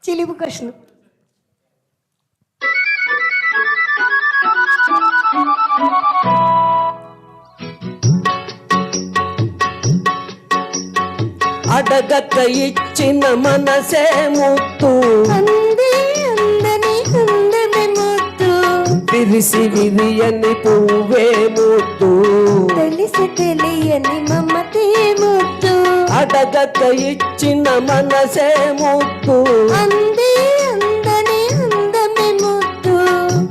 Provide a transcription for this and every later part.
చిలిపి కృష్ణ. అడగక ఇచ్చిన మనసే ముత్తు, అందే అందని అందమే ముత్తు, విరిసి విరియని పువ్వే ముత్తు, తెలిసి తెలియని మమతే ముత్తు. అడగక ఇచ్చిన మనసే ముత్తు, అందే అందని అందమే ముత్తు,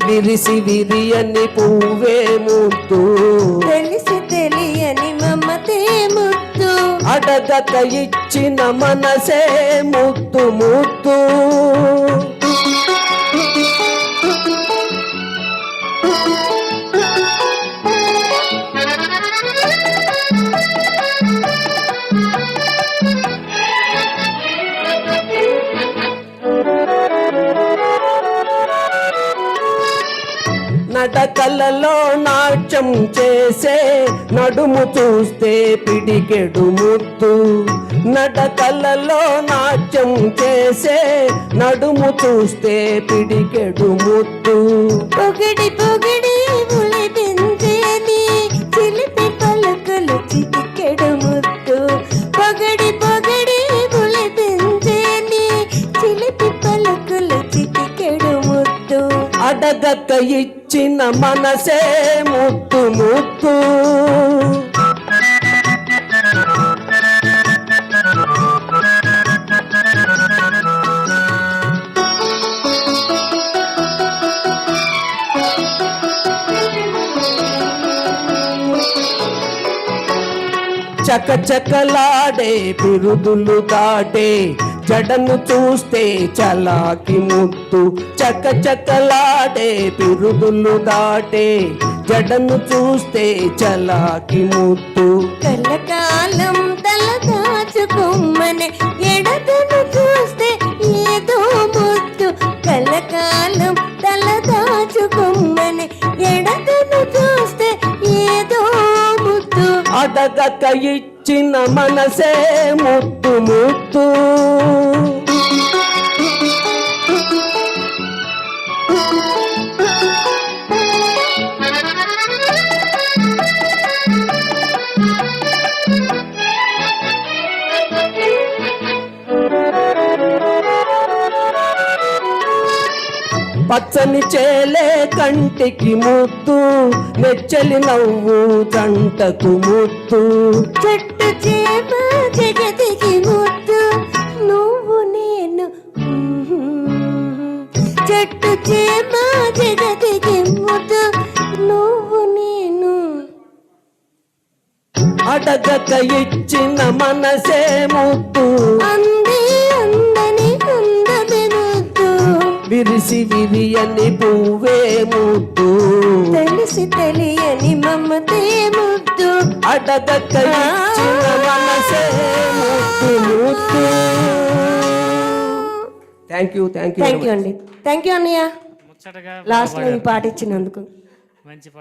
విరిసి విరియని పువ్వే ముత్తు, తెలిసి తెలియని మమతే ముత్తు. అడగక ఇచ్చిన మనసే ముత్తు ముత్తు. నడకలలో నాట్యం చేసే నడుము చూస్తే పిడికెడు ముత్తు, నడకలలో నాట్యం చేసే నడుము చూస్తే పిడికెడు ముత్తు. పొగిడి పొగిడి ములిపించేని చిలిపి పలుకులు చిటికెడు ముత్తు, పొగిడి పొగిడి ములిపించేని చిలిపి పలుకులు చిటికెడు ముత్తు. అడగక ఇచ్చిన మనసే ముత్తు ముత్తు. చకచకలాడే పిరుదులు దాటే జడను చూస్తే చలాకి ముత్తు, చకచకలాడే పిరుదులు దాటే జడను చూస్తే చలాకి ముత్తు. కలకాలం తల దాచుకోమనే ఎడతను చూస్తే ఏదో ముత్తు, కలకాలం తల దాచుకోమనే ఎడతను చూస్తే ఏదో ముత్తు. అడగక ఇచ్చిన మనసే ముత్తు ముత్తు. పచ్చని చేలే కంటికి ముత్తు, నెచ్చలి నవ్వు జంటకు ముత్తు, చెట్టు చేమ జగతికి ముత్తు, నువ్వు నేను. చెట్టు చేమ జగతికి ముత్తు, నువ్వు నేను. అడగక ఇచ్చిన మనసే ముత్తు, అందే అందని అందమే ముత్తు, విరిసి విరియని పువ్వే ముత్తు, తెలిసి తెలియని మమతే ముత్తు. అడగక ఇచ్చిన మనసే Muthu Muthu. Thank you thank you అండి. థ్యాంక్ యూ అన్నయ్య, లాస్ట్లో ఈ పాట ఇచ్చినందుకు.